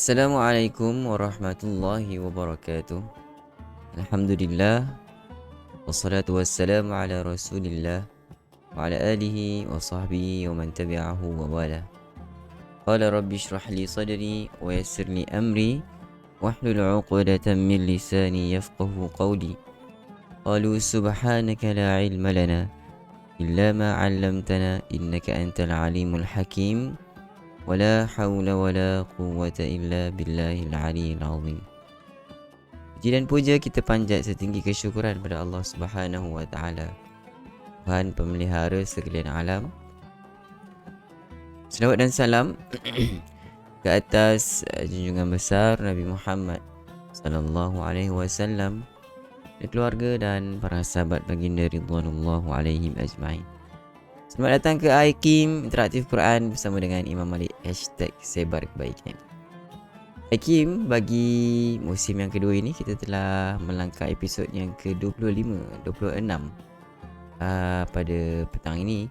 Assalamualaikum warahmatullahi wabarakatuh. Alhamdulillah wassalatu wassalamu ala Rasulillah wa ala alihi wa sahbihi wa man tabi'ahu wa wala. Qala rabbi shrah li sadri wa yassir li amri wahlul 'uqdatam min lisani yafqahu qawli. Qalu subhanaka la ilma lana illa ma 'allamtana innaka antal alimul hakim. Wala hawla wala quwwata illa billahil aliyyil azim. Puji dan puja kita panjat setinggi kesyukuran pada Allah Subhanahu wa taala, Tuhan pemelihara sekalian alam. Selawat dan salam ke atas junjungan besar Nabi Muhammad sallallahu alaihi wasallam, dan keluarga dan para sahabat baginda ridwanullahu alaihim ajmain. Selamat datang ke Aikim Interaktif Quran bersama dengan Imam Malik #sebar kebaikan. Aikim, bagi musim yang kedua ini kita telah melangkah episod yang ke-25, 26 pada petang ini.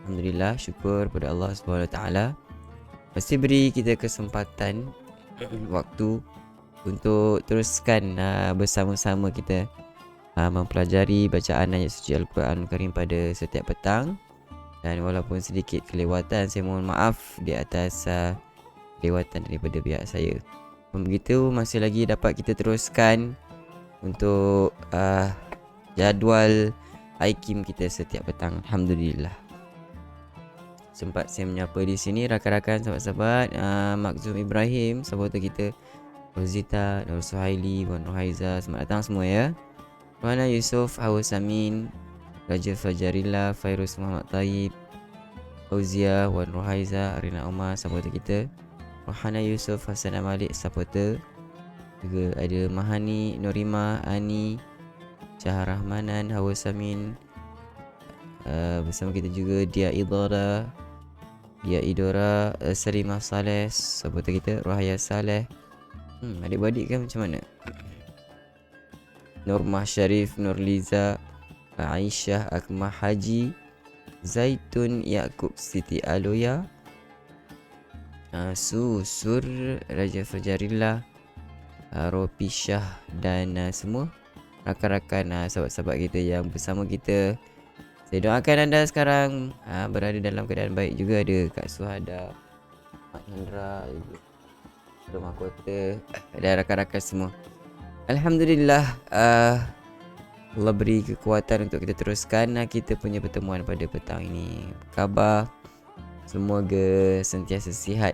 Alhamdulillah, syukur pada Allah SWT masih beri kita kesempatan waktu untuk teruskan bersama-sama kita mempelajari bacaan ayat suci Al-Quran Karim pada setiap petang. Dan walaupun sedikit kelewatan, saya mohon maaf di atas kelewatan daripada pihak saya. Begitu, masih lagi dapat kita teruskan untuk jadual Aikim kita setiap petang. Alhamdulillah. Sempat saya menyapa di sini rakan-rakan, sahabat-sahabat, Makzum Ibrahim, sahabat kita, Rozita, Nur Suhaili, Wan Rohaiza, selamat datang semua ya. Rohana Yusof, Hawas Amin, Raja Fajarilla, Fairuz Muhammad Taib, Fauzia, Wan Rohaiza, Arina Umar, supporter kita, Rohana Yusof, Hasan Malik, supporter. Juga ada Mahani, Norima, Ani, Syahar Rahmanan, Hawa Samin. Bersama kita juga Dia Idora, Salimah Saleh, supporter kita, Rohaya Saleh. Adik-beradik kan macam mana? Nurmah Syarif, Nurliza, Aisyah, Akmah Haji, Zaitun, Yaakob, Siti Aloya, Susur, Raja Fajarillah, Ropi Syah, dan semua rakan-rakan sahabat-sahabat kita yang bersama kita. Saya doakan anda sekarang berada dalam keadaan baik juga. Ada Kak Suhada, Mak Hendra, Rumah Kota, dan rakan-rakan semua. Alhamdulillah, Allah beri kekuatan untuk kita teruskan kita punya pertemuan pada petang ini. Khabar semoga sentiasa sihat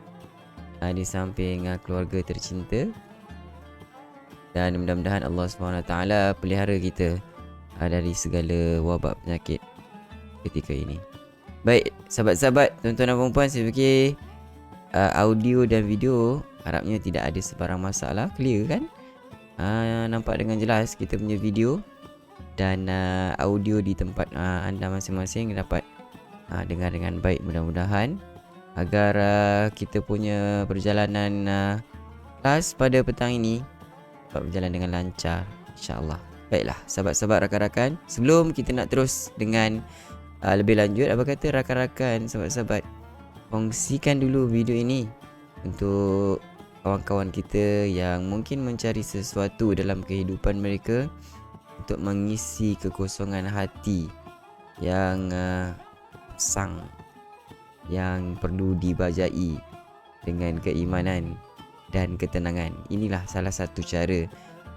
di samping keluarga tercinta, dan mudah-mudahan Allah SWT pelihara kita dari segala wabak penyakit ketika ini. Baik, sahabat-sahabat, tuan-tuan dan puan-puan, saya fikir audio dan video harapnya tidak ada sebarang masalah. Clear kan? Nampak dengan jelas kita punya video dan audio di tempat anda masing-masing dapat dengar dengan baik, mudah-mudahan, agar kita punya perjalanan kelas pada petang ini dapat berjalan dengan lancar, insya-Allah. Baiklah, sahabat-sahabat, rakan-rakan, sebelum kita nak terus dengan lebih lanjut, apa kata rakan-rakan, sahabat-sahabat, kongsikan dulu video ini untuk kawan-kawan kita yang mungkin mencari sesuatu dalam kehidupan mereka untuk mengisi kekosongan hati yang sang, yang perlu dibajai dengan keimanan dan ketenangan. Inilah salah satu cara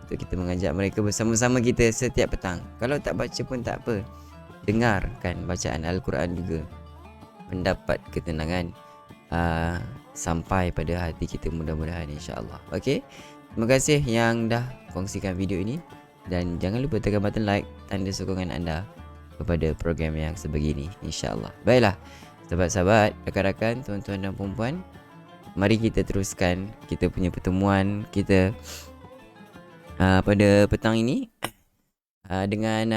untuk kita mengajak mereka bersama-sama kita setiap petang. Kalau tak baca pun tak apa, dengarkan bacaan Al-Quran juga, mendapat ketenangan sampai pada hati kita, mudah-mudahan, insya-Allah. Okey, terima kasih yang dah kongsikan video ini, dan jangan lupa tekan button like, tanda sokongan anda kepada program yang sebegini, insya-Allah. Baiklah, sahabat-sahabat, rakan-rakan, tuan-tuan dan puan-puan, mari kita teruskan kita punya pertemuan kita pada petang ini dengan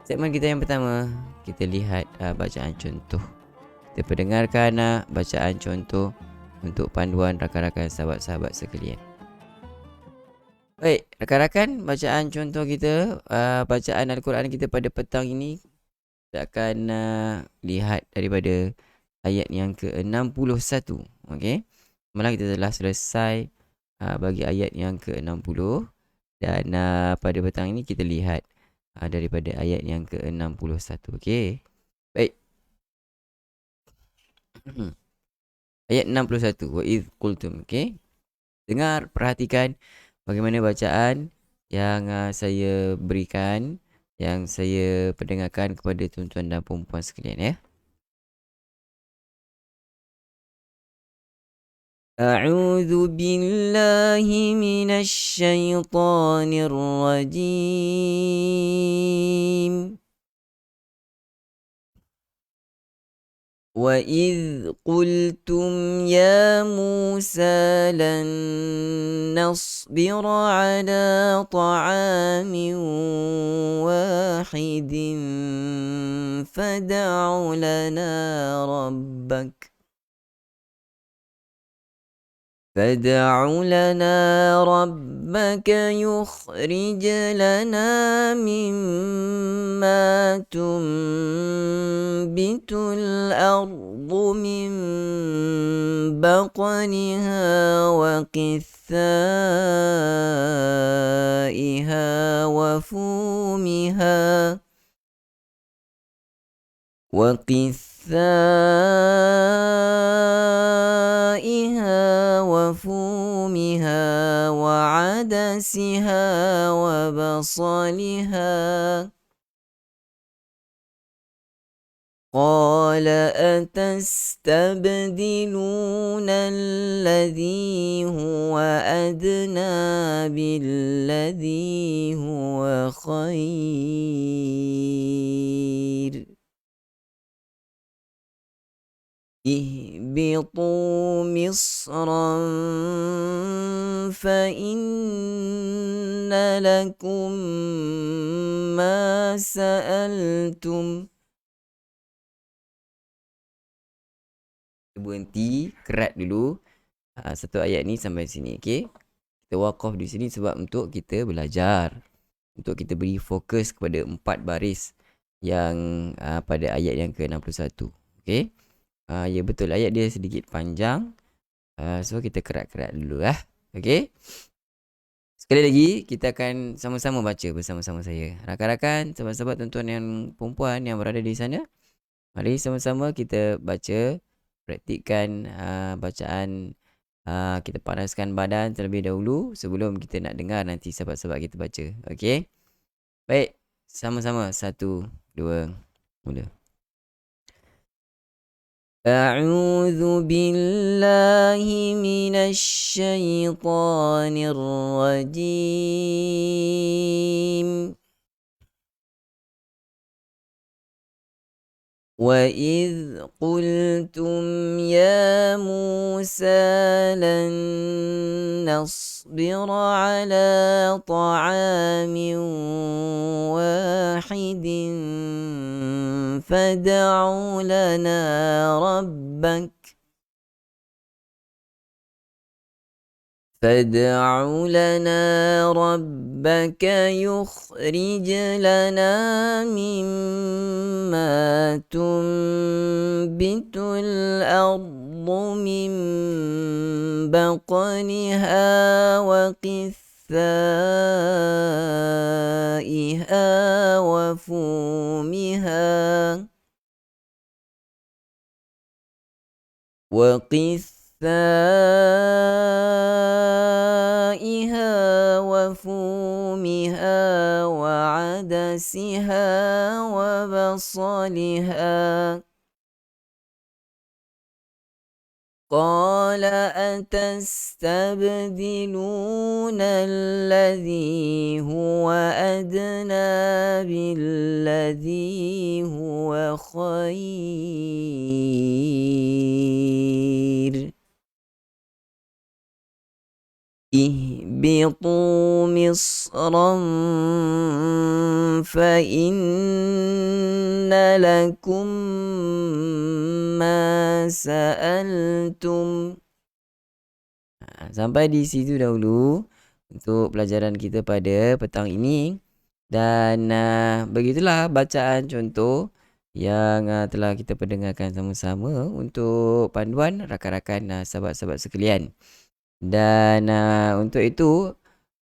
segmen kita yang pertama. Kita lihat bacaan contoh. Kita pendengarkan bacaan contoh untuk panduan rakan-rakan, sahabat-sahabat sekalian. Baik, rakan-rakan, bacaan contoh kita, bacaan Al-Quran kita pada petang ini, kita akan lihat daripada ayat yang ke-61. Okey. Malah kita telah selesai bagi ayat yang ke-60. Dan pada petang ini kita lihat daripada ayat yang ke-61. Okey. Baik. Ayat 61. Wa idh qultum. Okey. Dengar, perhatikan bagaimana bacaan yang saya berikan, yang saya pendengarkan kepada tuan-tuan dan puan-puan sekalian ya. A'udzu billahi minasy syaithanir rajim. وَإِذْ قُلْتُمْ يَا مُوسَى لَن نَّصْبِرَ عَلَىٰ طَعَامٍ وَاحِدٍ فادع لنا ربك يخرج لنا مما تنبت الأرض من بقلها وقثائها وفومها وعدسها وبصلها. قال أتستبدلون الذي هو أدنى بالذي هو خير اهبطوا مصرا فإن لكم ما سألتم. Berhenti, kerat dulu satu ayat ni sampai sini. Okey, kita waqaf di sini sebab untuk kita belajar, untuk kita beri fokus kepada 4 baris yang pada ayat yang ke-61. Okey, ya betul, ayat dia sedikit panjang, so kita kerat-kerat dulu lah. Okey, sekali lagi kita akan sama-sama baca bersama-sama saya. Rakan-rakan, sahabat-sahabat, tuan-tuan yang perempuan yang berada di sana, mari sama-sama kita baca, praktikkan bacaan. Kita panaskan badan terlebih dahulu sebelum kita nak dengar nanti sahabat-sahabat kita baca. Okey, baik, sama-sama 1, 2, mula. A'udzu billahi minasy syaithanir rajim. وَإِذْ قُلْتُمْ يَا مُوسَى لَن نَّصْبِرَ عَلَىٰ طَعَامٍ وَاحِدٍ فادع لنا ربك يخرج لنا مما تنبت الأرض من بقلها وقثائها وفومها وعدسها وبصلها. قال أتستبدلون الذي هو أدنى بالذي هو خير اهبطوا مصرا فإن لكم ما سألتم. Sampai di situ dahulu untuk pelajaran kita pada petang ini. Dan begitulah bacaan contoh yang telah kita pendengarkan sama-sama untuk panduan rakan-rakan sahabat-sahabat sekalian. Dan untuk itu,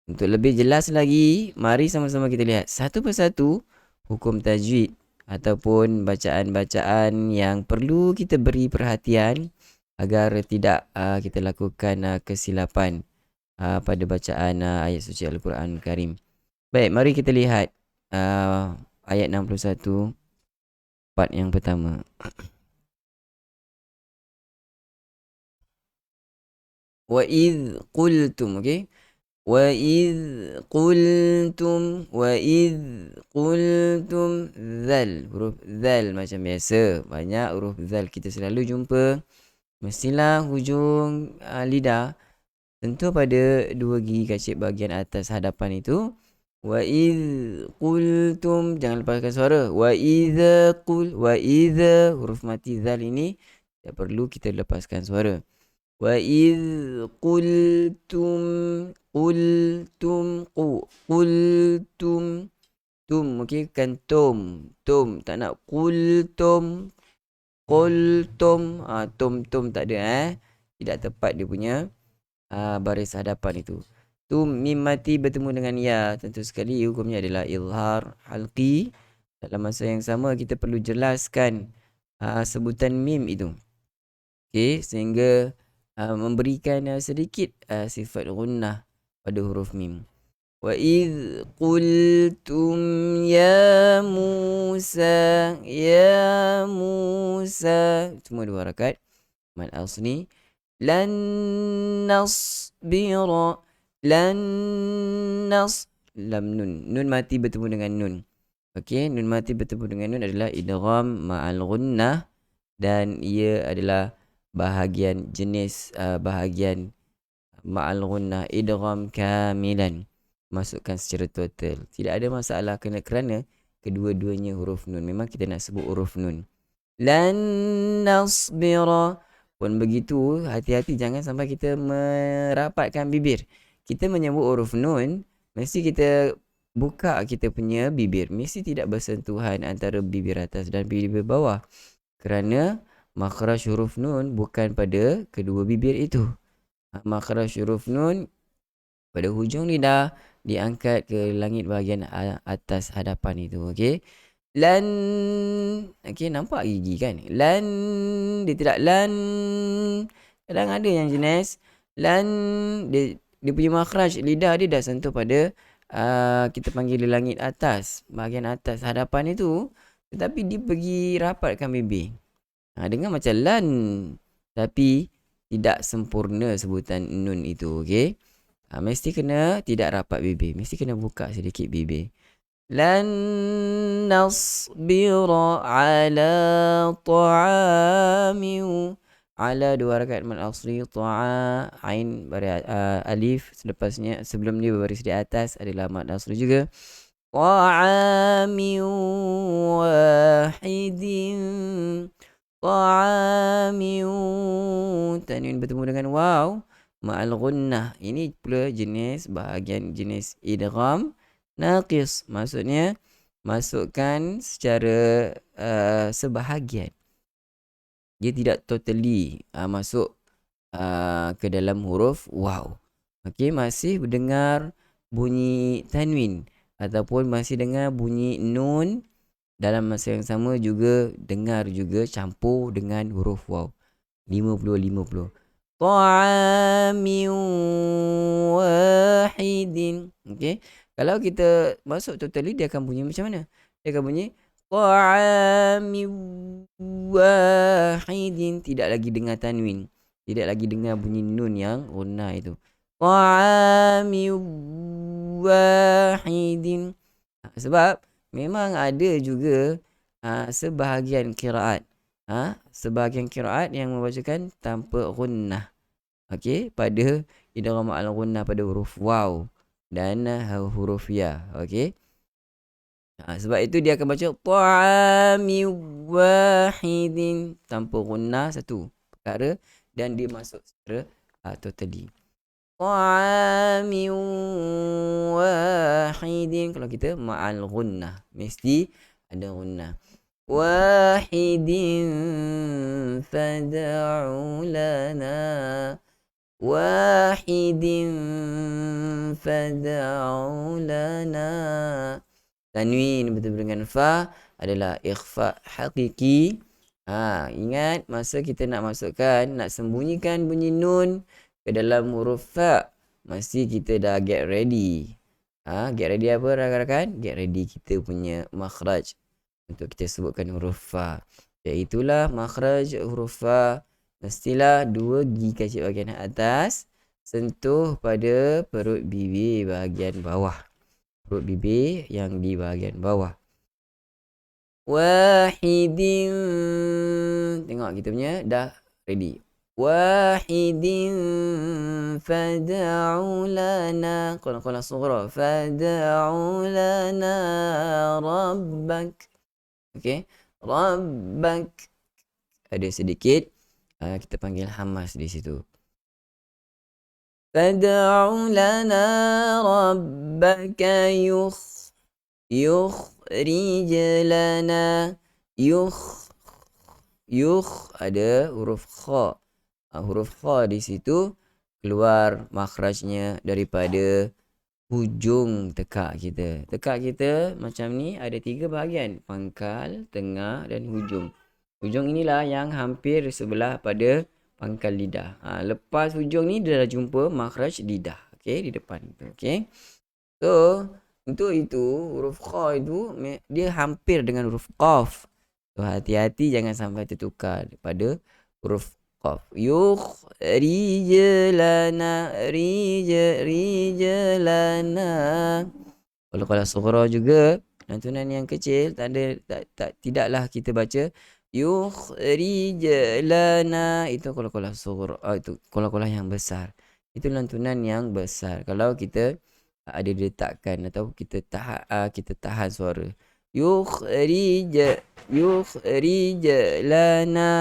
untuk lebih jelas lagi, mari sama-sama kita lihat satu persatu hukum tajwid ataupun bacaan-bacaan yang perlu kita beri perhatian agar tidak kita lakukan kesilapan pada bacaan ayat suci Al-Quran Karim. Baik, mari kita lihat ayat 61 part yang pertama. Wa idh qultum, okey? Wa idh qultum, wa idh qultum zal. Huruf zal macam biasa. Banyak huruf zal kita selalu jumpa. Mestilah hujung lidah tentu pada dua gigi kacip bahagian atas hadapan itu. Wa idh qultum, jangan lepaskan suara. Wa idza qul, wa idza, huruf mati zal ini tak perlu kita lepaskan suara. Wa idh qultum, qultum, qultum, tum, okey, kan tum, tak nak qultum, qultum, tum tak ada tidak tepat dia punya baris hadapan itu. Tum mim mati bertemu dengan ya, tentu sekali hukumnya adalah izhar halqi. Dalam masa yang sama kita perlu jelaskan sebutan mim itu. Okey, sehingga memberikan sedikit sifat gunnah pada huruf mim. Wa idh qultum ya Musa, ya Musa, cuma dua harakat mad asli. Lan nasbira, lan nas, lam nun mati bertemu dengan nun. Okey, nun mati bertemu dengan nun adalah idgham ma'al gunnah dan ia adalah bahagian jenis bahagian ma'al gunnah idgham kamilan, masukkan secara total. Tidak ada masalah kerana kedua-duanya huruf nun. Memang kita nak sebut huruf nun. Lan nasbira pun begitu, hati-hati jangan sampai kita merapatkan bibir. Kita menyebut huruf nun, mesti kita buka kita punya bibir. Mesti tidak bersentuhan antara bibir atas dan bibir bawah. Kerana makhraj huruf nun bukan pada kedua bibir itu. Makhraj huruf nun pada hujung lidah diangkat ke langit bahagian atas hadapan itu. Okey. Lan, okey, nampak gigi kan? Lan, dia tidak lan. Kadang ada yang jenis lan, dia punya makhraj lidah dia dah sentuh pada kita panggil di langit atas, bahagian atas hadapan itu, tetapi dia pergi rapatkan bibir. Dengar macam lan, tapi tidak sempurna sebutan nun itu. Okey. Mesti kena tidak rapat bibir, mesti kena buka sedikit bibir. Lan nasbira ala ta'amin, ala dua harakat mad asli, ta'a ain alif selepasnya, sebelum dia berbaris di atas adalah mad asli juga. Ta'amin wahidin, ta'amin, tanwin bertemu dengan waw ma'al gunnah. Ini pula jenis bahagian jenis idgham naqis, maksudnya masukkan secara sebahagian. Dia tidak totally masuk ke dalam huruf waw. Okey, masih mendengar bunyi tanwin ataupun masih dengar bunyi nun. Dalam masa yang sama juga dengar juga campur dengan huruf waw. 50-50. Ta'amin wahidin. Okey. Kalau kita masuk totally, dia akan bunyi macam mana? Dia akan bunyi ta'amin wahidin. Tidak lagi dengar tanwin. Tidak lagi dengar bunyi nun yang gunnah itu. Ta'amin wahidin. Sebab memang ada juga sebahagian qiraat. Sebahagian qiraat yang membacakan tanpa gunnah. Okey, pada idgham ma'al gunnah pada huruf waw dan huruf ya. Okey. Sebab itu dia akan baca ta'ami wahidin tanpa gunnah, satu perkara, dan dia masuk secara totally. Ta'ami wahidin, kalau kita ma'al gunnah mesti ada gunnah. wahidin fad'u lana wahidin fad'u lana. Tanwin betul-betul dengan fa adalah ikhfa hakiki. Ingat masa kita nak masukkan, nak sembunyikan bunyi nun ke dalam huruf fa, mesti kita dah get ready. Get ready apa rakan-rakan? Get ready kita punya makhraj untuk kita sebutkan huruf fa. Iaitulah makhraj huruf fa mestilah 2 gigi kecil bahagian atas sentuh pada perut bibir bahagian bawah. Perut bibir yang di bahagian bawah. Wahidin. Tengok kita punya dah ready. Wahidin fad'u lana. Qala sughra. Fad'u lana rabbak. Okey. Rabbak. Ada sedikit kita panggil hamas di situ. Fad'u lana rabbaka yukhrij lana ada huruf kha. Huruf kha di situ keluar makhrajnya daripada hujung tekak kita. Tekak kita macam ni ada 3 bahagian, pangkal, tengah dan hujung. Hujung inilah yang hampir sebelah pada pangkal lidah. Lepas hujung ni dia dah jumpa makhraj lidah. Okey, di depan. Okey. So, untuk itu huruf kha itu dia hampir dengan huruf qaf. So, hati-hati jangan sampai tertukar pada huruf qaf. Yukhrij lana rijlana. Kalau sughra juga lantunan yang kecil tidaklah kita baca yukhrij lana. Itu kalau sughra, itu kalau yang besar. Itu lantunan yang besar. Kalau kita ada diletakkan atau kita tahan suara. Yukhrij lana.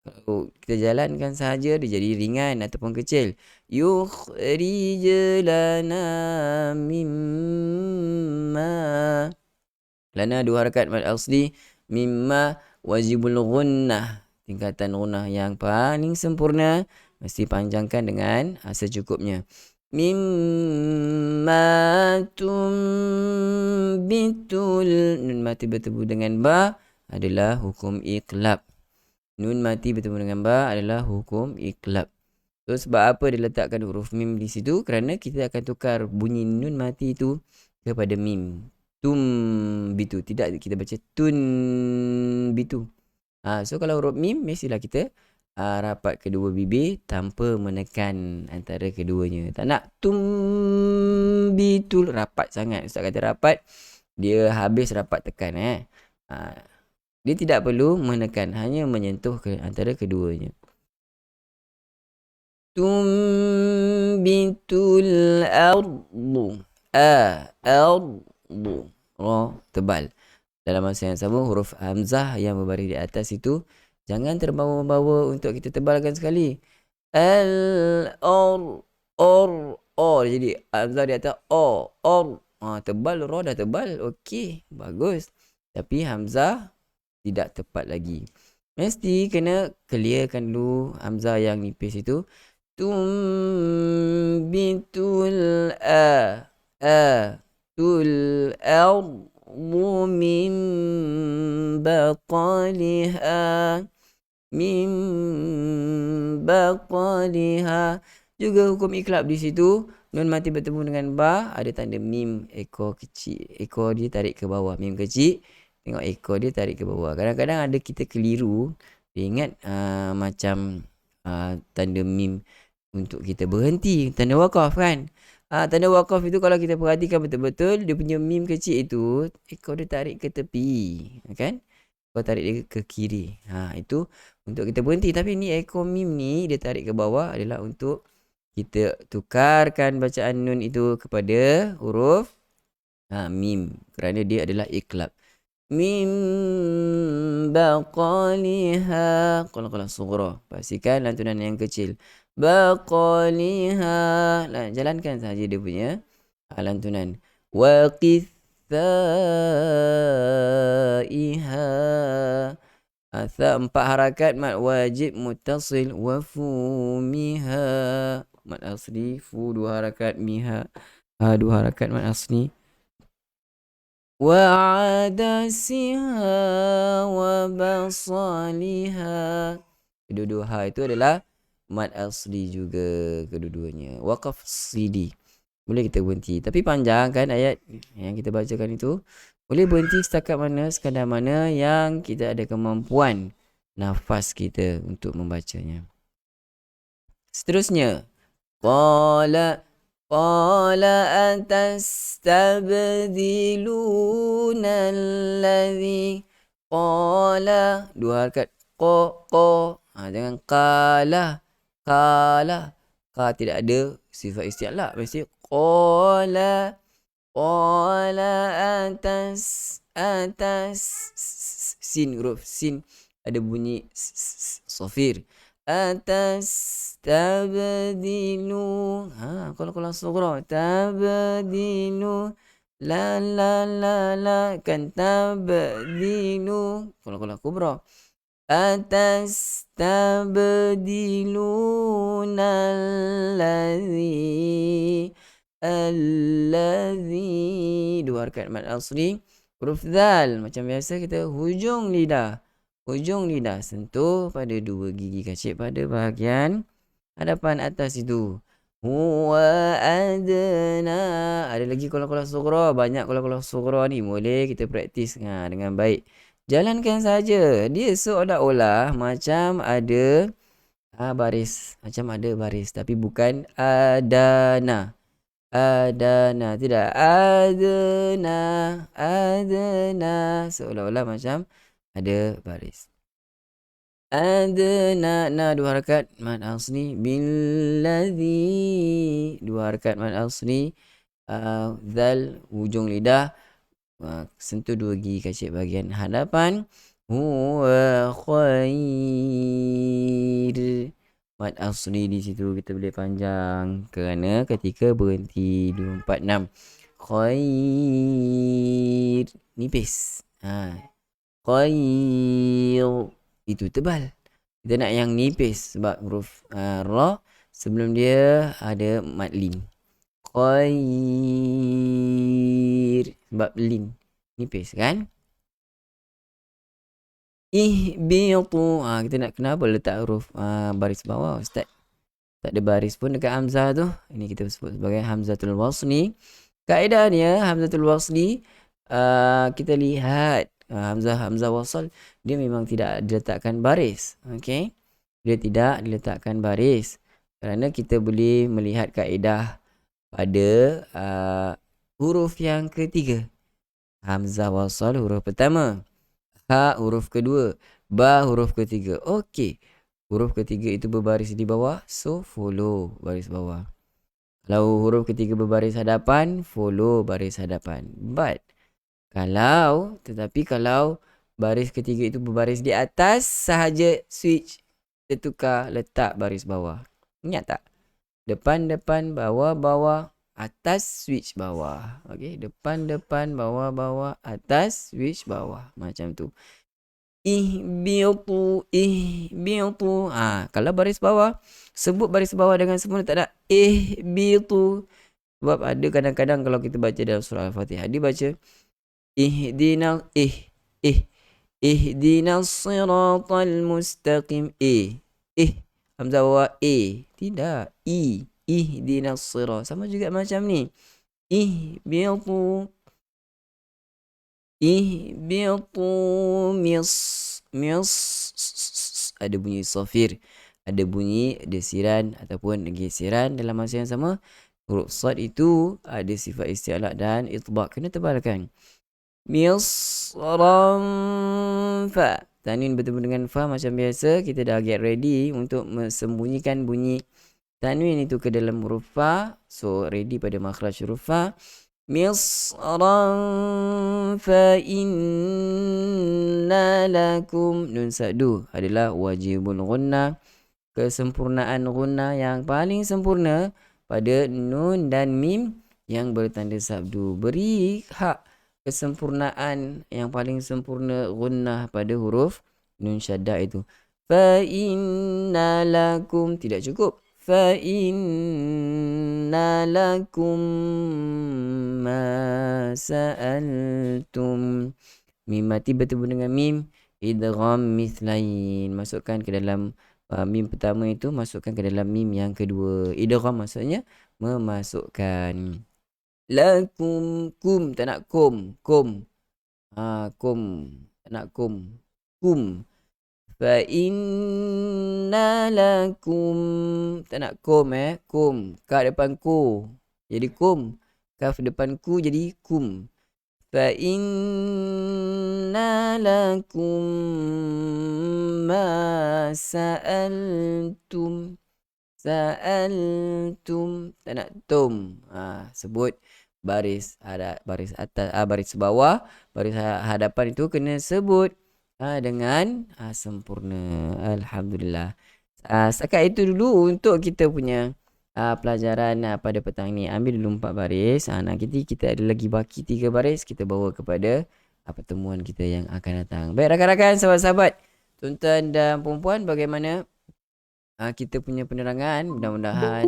Kalau kita jalankan sahaja dia jadi ringan ataupun kecil. Yukhrij lana mimma. Lana 2 harakat mad asli. Mimma wajibul gunnah. Tingkatan gunnah yang paling sempurna mesti panjangkan dengan secukupnya. Mimma tumbitul. Nun mati bertemu dengan ba adalah hukum iqlab. Nun mati bertemu dengan ba adalah hukum iqlab. So, sebab apa diletakkan huruf mim di situ? Kerana kita akan tukar bunyi nun mati itu kepada mim. Tumbitu. Tidak kita baca tunbitu. So, kalau huruf mim mestilah kita rapat kedua bibir tanpa menekan antara keduanya. Tak nak tumbitul rapat sangat. Ustaz kata rapat, dia habis rapat tekan. Dia tidak perlu menekan, hanya menyentuh antara keduanya. Tumbitul ardu. Ardu. Tebal. Dalam masa yang sama huruf hamzah yang berbaris di atas itu jangan terbawa-bawa untuk kita tebalkan sekali. Jadi hamzah di atas tebal, ra dah tebal. Okey, bagus. Tapi hamzah tidak tepat lagi. Mesti kena clearkan dulu hamzah yang nipis itu. Tumbitul tul min baqaliha. Juga hukum iqlab di situ. Nun mati bertemu dengan ba, ada tanda mim ekor kecil. Ekor dia tarik ke bawah. Mim kecil, tengok ekor dia tarik ke bawah. Kadang-kadang ada kita keliru. Dia ingat macam tanda mim untuk kita berhenti. Tanda waqaf kan. Tanda waqaf itu kalau kita perhatikan betul-betul, dia punya mim kecil itu ekor dia tarik ke tepi, kan? Ekor tarik dia ke kiri. Itu untuk kita berhenti. Tapi ni ekor mim ni dia tarik ke bawah adalah untuk kita tukarkan bacaan nun itu kepada huruf mim, kerana dia adalah iqlab. Mim baqaliha. Qala sughra. Pastikan lantunan yang kecil. Baqaliha. Jalankan saja dia punya lantunan. Waqif thaiha. Tha 4 harakat mad wajib muttasil wa fumiha. Mad asli fu 2 harakat, miha 2 harakat mad asli. Wa adasiha wa basaliha. Kedua-dua ha itu adalah mad asli juga kedua-duanya. Waqaf sidi. Boleh kita berhenti. Tapi panjang kan ayat yang kita bacakan itu. Boleh berhenti setakat mana, sekadar mana yang kita ada kemampuan nafas kita untuk membacanya. Seterusnya. Qala atastabdiluna alladhi. Qala 2 harakat. Qa. Jangan qala. Ka tidak ada sifat isti'la. Mesti qala atas sin, huruf sin ada bunyi sofir. Atas tabdilu. Kalau sughra tabdilu la kan tabdilu. Kalau kubra atas tabdiluna alladhi 2 harakat mad asli. Huruf zal macam biasa kita hujung lidah sentuh pada 2 gigi kacip pada bahagian hadapan atas itu. Huwa adna. Ada lagi qala sughra, banyak qala sughra ni boleh kita praktis dengan baik. Jalankan saja. Dia seolah-olah macam ada baris, tapi bukan adana. Tidak adana seolah-olah macam ada baris. Adna 2 harakat mad asli. Billadhi 2 harakat mad asli. Zal hujung lidah sentuh 2 gigi kacip bahagian hadapan. Huwa khair. Mad asli di situ kita boleh panjang kerana ketika berhenti 2, 4, 6. Khair nipis. Khair itu tebal. Kita nak yang nipis sebab huruf ra sebelum dia ada mad lin. Khair sebab lin nipis kan. Ihbitu. Kita nak kenapa letak huruf baris bawah ustaz? Tak ada baris pun dekat hamzah tu. Ini kita sebut sebagai hamzatul wasli. Kaedahnya hamzatul wasli kita lihat hamzah wasal dia memang tidak diletakkan baris. Okey. Dia tidak diletakkan baris. Kerana kita boleh melihat kaedah pada huruf yang ketiga. Hamzah wasal huruf pertama. Ha huruf kedua, ba huruf ketiga. Okey. Huruf ketiga itu berbaris di bawah, so follow baris bawah. Kalau huruf ketiga berbaris hadapan, follow baris hadapan. Kalau baris ketiga itu berbaris di atas sahaja, switch, kita tukar letak baris bawah. Ingat tak? Depan, bawah, atas, switch bawah. Okey, depan, bawah, atas, switch bawah. Macam tu. Ihbitu. Kalau baris bawah, sebut baris bawah dengan sempurna, tak ada ihbitu. Sebab ada kadang-kadang kalau kita baca dalam surah Al-Fatihah, dia baca ihdinas siratal mustaqim. Hamzah bawah tidak ihdinas sirat. Sama juga macam ni. Ihbitu mis. Ada bunyi safir, ada bunyi desiran ataupun geseran dalam masa yang sama. Huruf sad itu ada sifat isti'la dan itbaq, kena tebalkan. Misran fa. Tanwin bertemu dengan fa macam biasa. Kita dah get ready untuk sembunyikan bunyi tanwin itu ke dalam huruf fa. So ready pada makhraj huruf fa. Misran fa inna lakum. Nun sadu adalah wajibul ghunnah. Kesempurnaan ghunnah yang paling sempurna pada nun dan mim yang bertanda sabdu. Beri hak kesempurnaan yang paling sempurna gunnah pada huruf nun syaddah itu. Fa inna lakum, tidak cukup. Fa inna lakum ma sa'altum. Mim mati bertemu dengan mim idgham mithlain. Masukkan ke dalam mim pertama itu, masukkan ke dalam mim yang kedua. Idgham maksudnya memasukkan. Lakum, kum, tak nak kum, kum. Kum, tak nak kum. Kum. Fa inna lakum, tak nak kum kum. Ka depan ku jadi kum. Kaf depan ku jadi kum. Fa inna lakum ma sa'altum. Sa'altum, tak nak tum. Sebut baris ada baris atas, baris bawah, baris hadapan itu kena sebut dengan sempurna. Alhamdulillah. Setakat itu dulu untuk kita punya pelajaran pada petang ni. Ambil dulu 4 baris. Nanti kita ada lagi baki 3 baris, kita bawa kepada pertemuan kita yang akan datang. Baik rakan-rakan, sahabat-sahabat, tuan-tuan dan puan-puan, bagaimana kita punya penerangan? Mudah-mudahan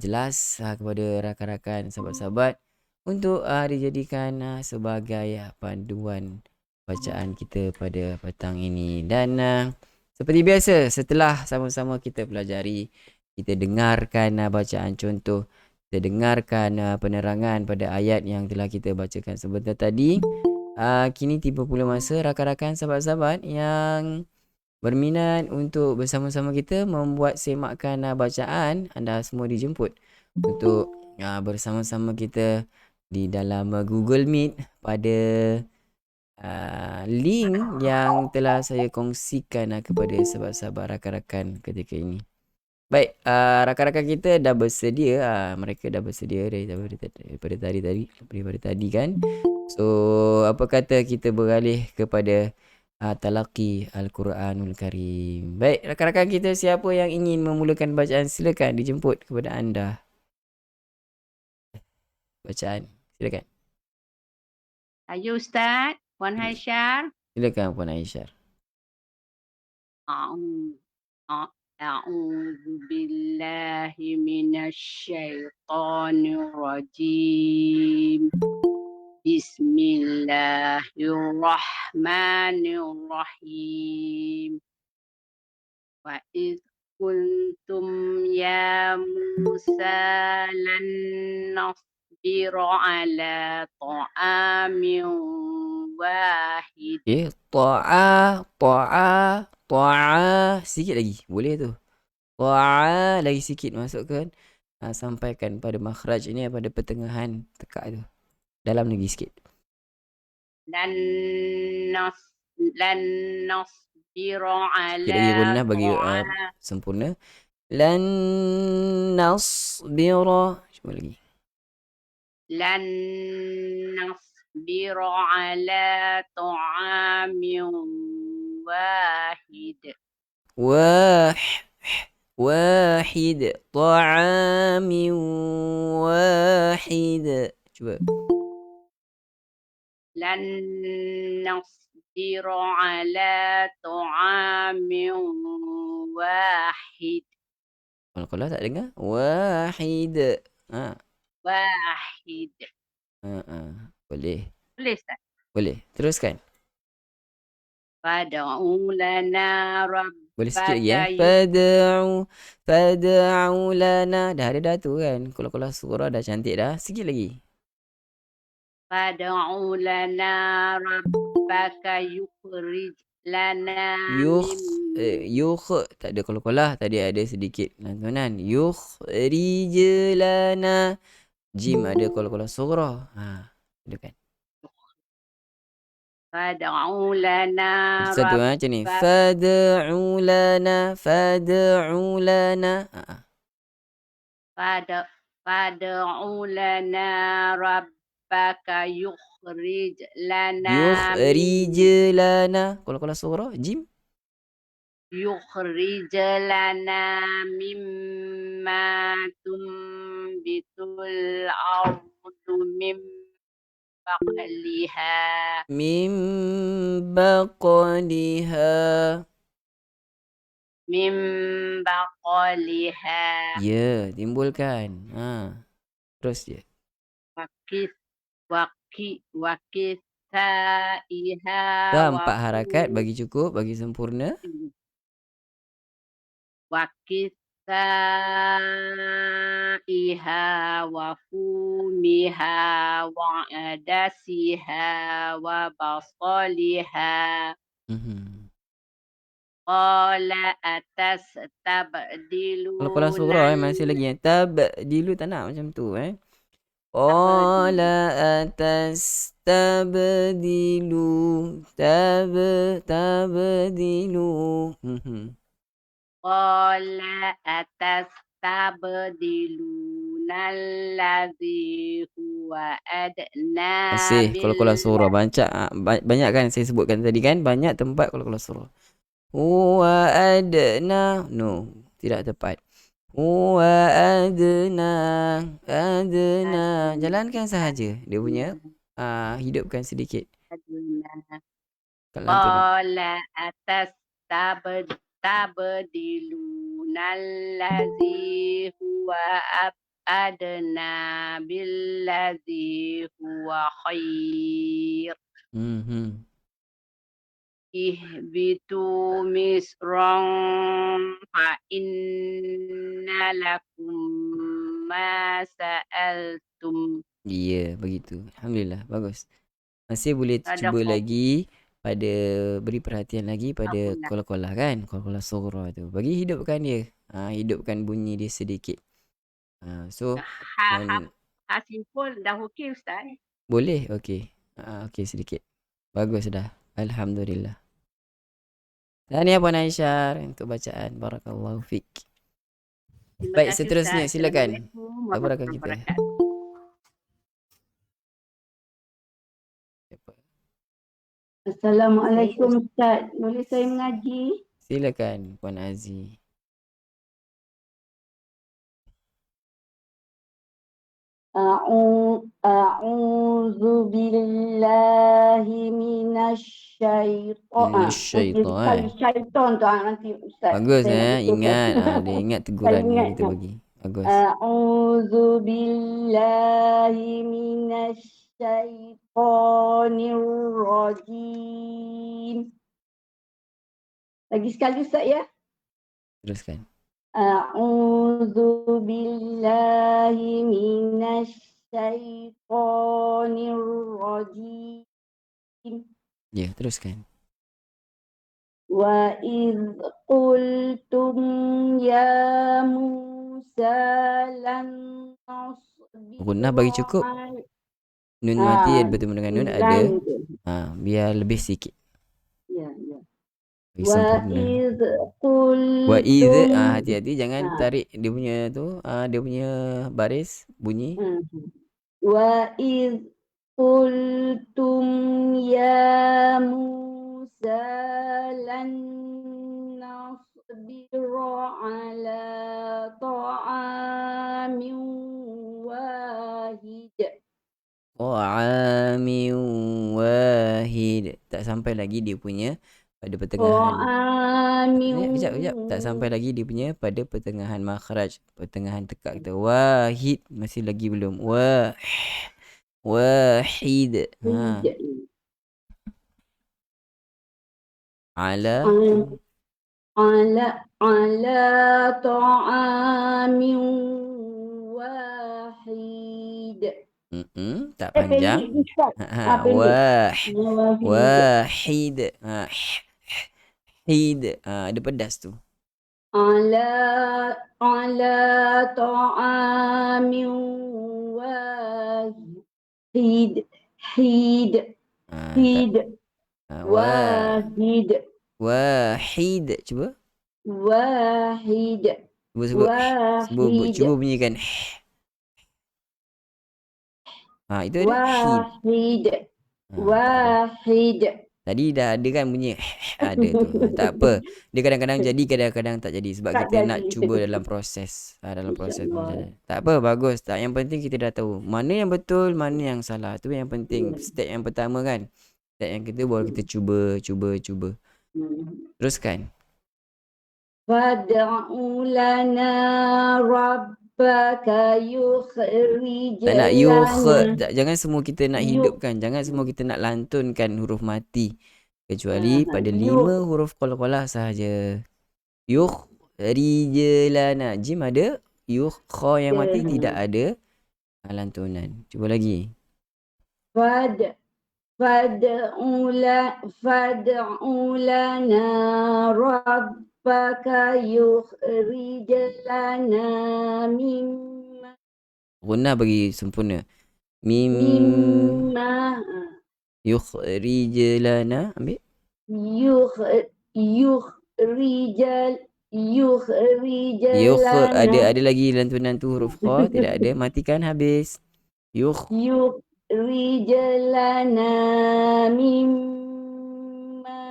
jelas kepada rakan-rakan, sahabat-sahabat, untuk dijadikan sebagai panduan bacaan kita pada petang ini. Dan seperti biasa, setelah sama-sama kita pelajari, kita dengarkan bacaan contoh, kita dengarkan penerangan pada ayat yang telah kita bacakan sebentar tadi. Kini tiba pula masa rakan-rakan, sahabat-sahabat yang berminat untuk bersama-sama kita membuat semakan bacaan. Anda semua dijemput untuk bersama-sama kita di dalam Google Meet pada link yang telah saya kongsikan kepada sahabat-sahabat rakan-rakan ketika ini. Baik, rakan-rakan kita dah bersedia. Mereka dah bersedia daripada tadi kan. So, apa kata kita beralih kepada talaqi Al-Quranul Karim. Baik, rakan-rakan kita, siapa yang ingin memulakan bacaan, silakan, dijemput kepada anda. Bacaan, silakan. Ayo Ustaz, Puan Haisyar. Silakan Puan Aisyah. A'udzu billahi minasyaitonir rajim. Bismillahirrahmanirrahim. Wa idh kuntum ya Musa lan nasbiru ala ta'amin wahid. Ta'a sikit lagi, boleh tu. Ta'a lagi sikit, masukkan, sampaikan pada makhraj ini, pada pertengahan tekak tu, dalam lagi sikit. Lan nasbiru ala, sikit lagi gunnah bagi sempurna. Lan nasbira, cuba lagi. Lan nasbiru ala ta'amin wahid. Wahid, ta'amin wahid. Cuba. Lan nasbiru ala ta'amin wahid. Kalau tak dengar, wahid. Wahid. Boleh. Boleh Ustaz? Boleh. Teruskan. Fad'u lana rabbaka. Boleh sikit lagi Fad'u lana. Dah ada dah tu kan. Kalau surah dah cantik dah. Sikit lagi. Fad'u lana rabbaka yukhrij lana tak ada kalau tadi ada sedikit lantunan. Yukhrij lana. Jim ada kalau surah. Ada kan. Fad'u lana satu macam ni. Fad'u lana. Fad'u lana rabbaka yukhrij lana. Yukhrij lana. Kalau surah jim. Yukhrij lana mimma tumbitul ardu baqliha. Min baqliha. Min baqliha. Ya, timbulkan. Terus je. Wakis wakisaiha Dah wa 4 harakat, bagi cukup, bagi sempurna. wakisaiha wa fumiha wa adasiha wa basaliha. Qala Kalau surah masih lagi tabdilu, tak nak macam tu Qala atastabdilu tabdilu. Qala atastabdiluna alladhi huwa adna Masih kalau surah banyak kan saya sebutkan tadi kan, banyak tempat kalau surah. Huwa adna, no, tidak tepat. Huwa adna. Jalankan sahaja dia punya, hidupkan sedikit. adna. Kalau tu Qala atastabdiluna alladhi huwa adna billadhi huwa khair. Ihbitu misran fa inna lakum ma sa'altum. Ya, begitu. Alhamdulillah, bagus. Masih boleh cuba Sadaqah. lagi pada beri perhatian lagi pada Alhamdulillah. qala-qala kan, qala surah tu. Bagi hidupkan dia. Hidupkan bunyi dia sedikit. So Simpul dah okey Ustaz. boleh, okey. Okey sedikit. Bagus dah. Alhamdulillah. Tahniah Puan Aisyah untuk bacaan. Barakallahu fik. Baik, seterusnya silakan. Apa rakam kita? Assalamualaikum Ustaz. Boleh saya mengaji? Silakan Puan Aziz. A'udzu billahi minasyaitan. Syaitan tu nanti Ustaz. Bagus ingat. Dia ingat teguran yang kita bagi. Bagus. A'udzu billahi minasyaitonir rajim. Lagi sekali Ustaz ya. Teruskan. A'udzu billahi minasyaitonir rajim. Ya, teruskan. Wa idz qultum ya Musa lan nasbira. Gunnah bagi cukup. Nun mati bertemu dengan nun ada. Biar lebih sikit. Ya. Wa idz qultum. Hati-hati jangan tarik dia punya tu, dia punya baris bunyi. Wa idz qultum ya Musa lan nasbira ala ta'amin wahid. Ta'amin wahid. Tak sampai lagi dia punya pada pertengahan. Kejap. Tak sampai lagi dia punya pada pertengahan makhraj, pertengahan tekak kita. Wahid masih lagi belum. Wahid. Ala ta'amin wahid. Tak panjang. Wahid. Hid. Ada pedas tu. Ala ta'amin wahid. Wahid. Cuba. Wahid. Cuba bunyikan. Itu ada wahid. Tadi dah ada kan bunyi ada tu. Tak apa. Dia kadang-kadang jadi, kadang-kadang tak jadi sebab Tak kita nak jadi. cuba dalam proses. Dalam proses InsyaAllah. pembelajaran. Tak apa, bagus. Tak, yang penting kita dah tahu mana yang betul, mana yang salah. Tu yang penting. Step yang pertama kan. Step yang kedua baru kita cuba. Teruskan. Fad'u lana rabbaka yukhrij Tak nak lana. jangan semua kita nak hidupkan, jangan semua kita nak lantunkan huruf mati. Kecuali pada 5 huruf qalqalah sahaja. Yukhrijalana. Jim ada, kha yang mati tidak ada lantunan. Cuba lagi. Fad'u lana rabbaka yukhrij lana mimma Gunnah bagi sempurna. mimma Yukhrijalana. Ambil. Ada lagi lantunan tu huruf kha, tidak ada. Matikan habis. yukhrij lana mimma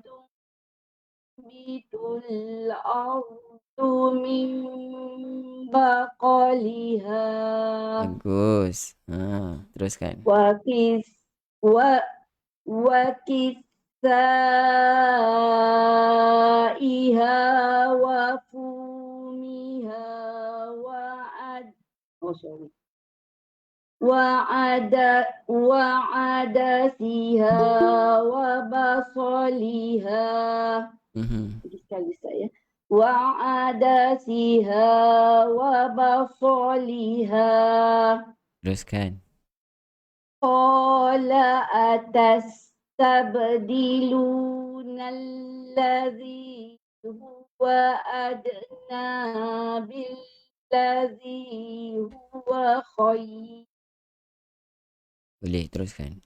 tumbitul ardu min baqaliha Bagus. Teruskan. wa kisaiha wa fumiha wa adasiha wa basaliha. Sekali saya. Wa adasiha wa basaliha. Teruskan. Qala atastabdiluna alladhi huwa adna billadhi huwa khair. Boleh teruskan.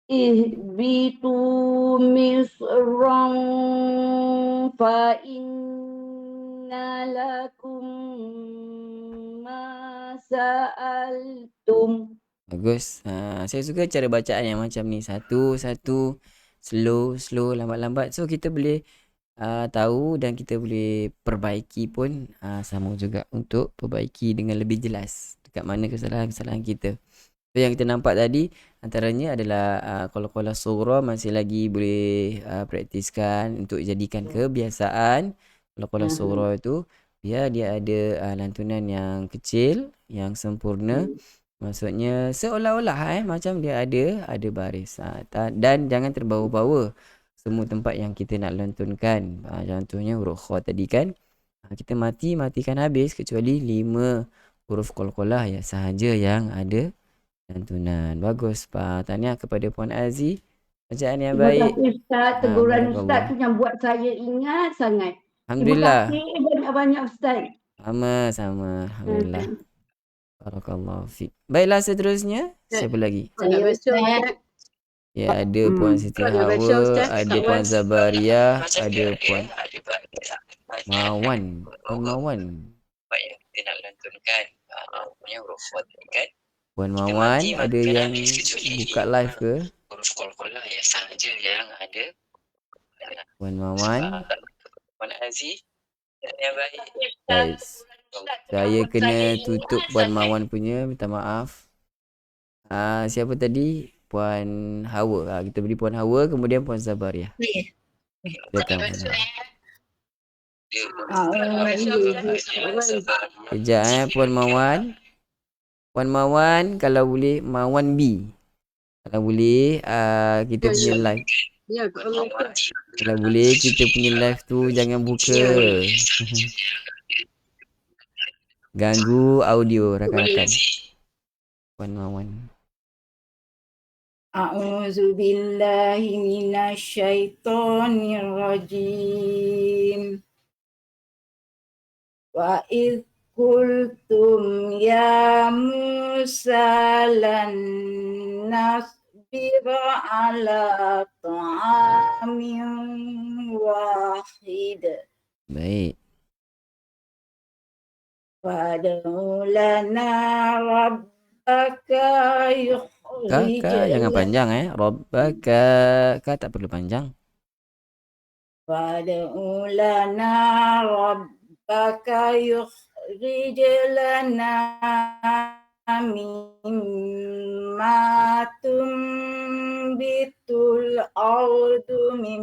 Ihbitu misran fa inna lakum ma sa'altum. Bagus. Saya suka cara bacaan yang macam ni. Satu-satu, slow, lambat-lambat. So kita boleh tahu dan kita boleh perbaiki pun sama juga untuk perbaiki dengan lebih jelas dekat mana kesalahan-kesalahan kita. So yang kita nampak tadi antaranya adalah qalqalah sughra masih lagi boleh praktiskan untuk jadikan kebiasaan. Qalqalah sughra itu biar dia ada lantunan yang kecil, yang sempurna. Maksudnya seolah-olah macam dia ada baris. Dan jangan terbawa-bawa semua tempat yang kita nak lantunkan. Contohnya huruf kha tadi kan. Kita matikan habis kecuali 5 huruf qalqalah ya sahaja yang ada lantunan. Bagus Pak. Tahniah kepada Puan Aziz. Bacaan yang baik. Terima kasih Ustaz. Teguran Ustaz tu yang buat saya ingat sangat. Alhamdulillah. Terima kasih banyak-banyak Ustaz. Sama-sama. Alhamdulillah. Barakallahu fiik. Baiklah seterusnya. Siapa lagi? Saya Ustaz. Ya, ada Puan Siti Hawa, ada Puan Zabaria, ada Puan Mawan. Puan Mawan. Yang kita nak lantunkan punya huruf kan. Puan Mawan ada yang buka live ke? Huruf qalqalah ya sahaja yang ada. Puan Mawan. Puan Aziz yang baik. Baik. Saya kena tutup Puan Mawan punya, minta maaf. Siapa tadi? Puan Hawa. Kita beri Puan Hawa, kemudian Puan Zabaria. Datang Puan Hawa. Kejap Puan Mawan. Puan Mawan kalau boleh Mawan B. Kalau boleh kita punya live. Ya, Kalau boleh kita punya live tu jangan buka. Ganggu audio rakan-rakan. Puan Mawan. A'udzu billahi minasyaitonir rajim. Wa idh qultum ya Musa lan nasbira ala ta'amin wahid. Baik. Fad'u lana rabbaka Ka jangan panjang Rabbaka. Ka tak perlu panjang. Fad'u lana rabbaka yukhrij lana mimma tumbitul ardu min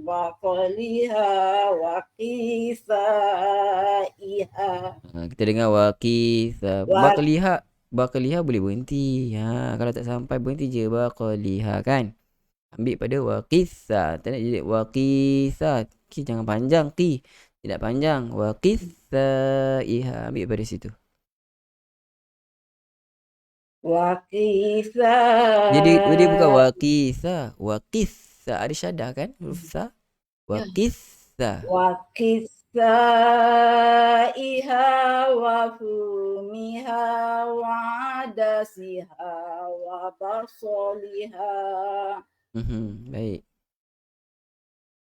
baqliha wa qithaiha. Kita dengar waqitha. Wa- Baqliha boleh berhenti. Kalau tak sampai berhenti je baqliha kan. Ambil pada waqitha. Tak nak jadi waqitha. Ki jangan panjang ki. Tidak panjang. Waqithaiha. Ambil pada situ. Wa Dia bukan waqitha. Waqitha. Ada syaddah kan? Huruf tha. Waqitha. Wakisaiha wa fumiha wa adasiha wa basaliha. Baik.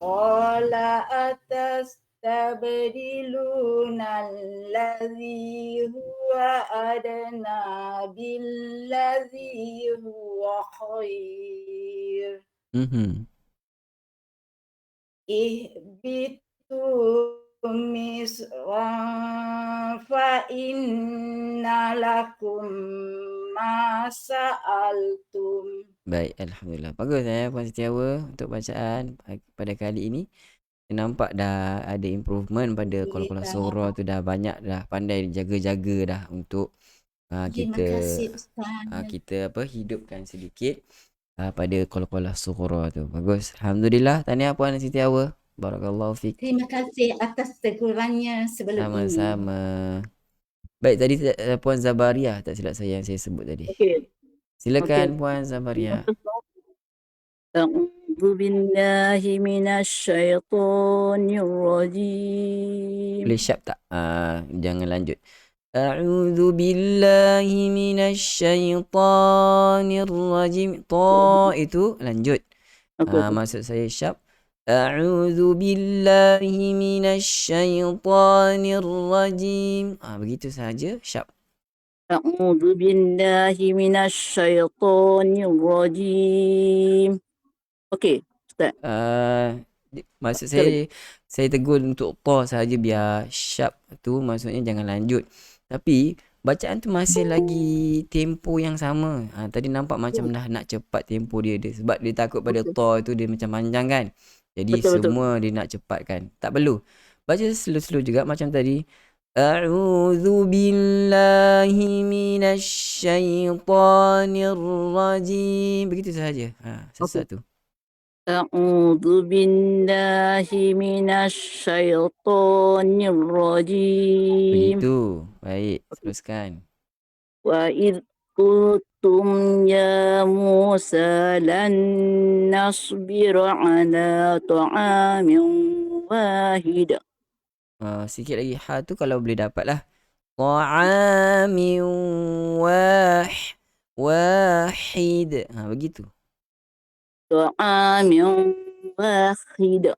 Qala atastabdiluna alladhi huwa adna billadhi huwa khair. Ihbitu misran fa inna lakum ma sa'altum. Baik, alhamdulillah. Bagus Puan Setiawa untuk bacaan pada kali ini. Saya nampak dah ada improvement pada Qalqalah surah tu, dah banyak dah pandai jaga-jaga dah untuk kita hidupkan sedikit pada Qalqalah surah tu. Bagus. Alhamdulillah. Tahniah Puan Setiawa. Barakallahu fiik. Terima kasih atas tegurannya sebelum ini. Sama-sama. Baik, tadi Puan Zabaria tak silap saya yang saya sebut tadi. Okey. Silakan Puan Zabaria. A'udzu billahi minasyaitonir rajim. Boleh sharp tak? Jangan lanjut. A'udzu billahi minasyaitonir rajim. Ta itu lanjut. Maksud saya sharp. A'udzu billahi minasyaitonir rajim. Begitu saja sharp. A'udzu billahi minasyaitonir rajim. Okey, Ustaz. Maksud saya tegur untuk ta saja biar sharp tu, maksudnya jangan lanjut. Tapi bacaan tu masih lagi tempo yang sama. Tadi nampak macam dah nak cepat tempo dia sebab dia takut pada ta tu dia macam panjang kan. Jadi semua dia nak cepatkan. Tak perlu. Baca slow-slow juga macam tadi. A'udzu billahi minasyaitonir rajim. Begitu sahaja. Satu. A'udzu billahi minasyaitonir rajim. Begitu. Baik, teruskan. Wa id qultum ya Musa lan nasbira ala ta'amin wahid. Sikit lagi tu kalau boleh dapat lah. Ta'amin wahid. Begitu. Ta'amin wahid.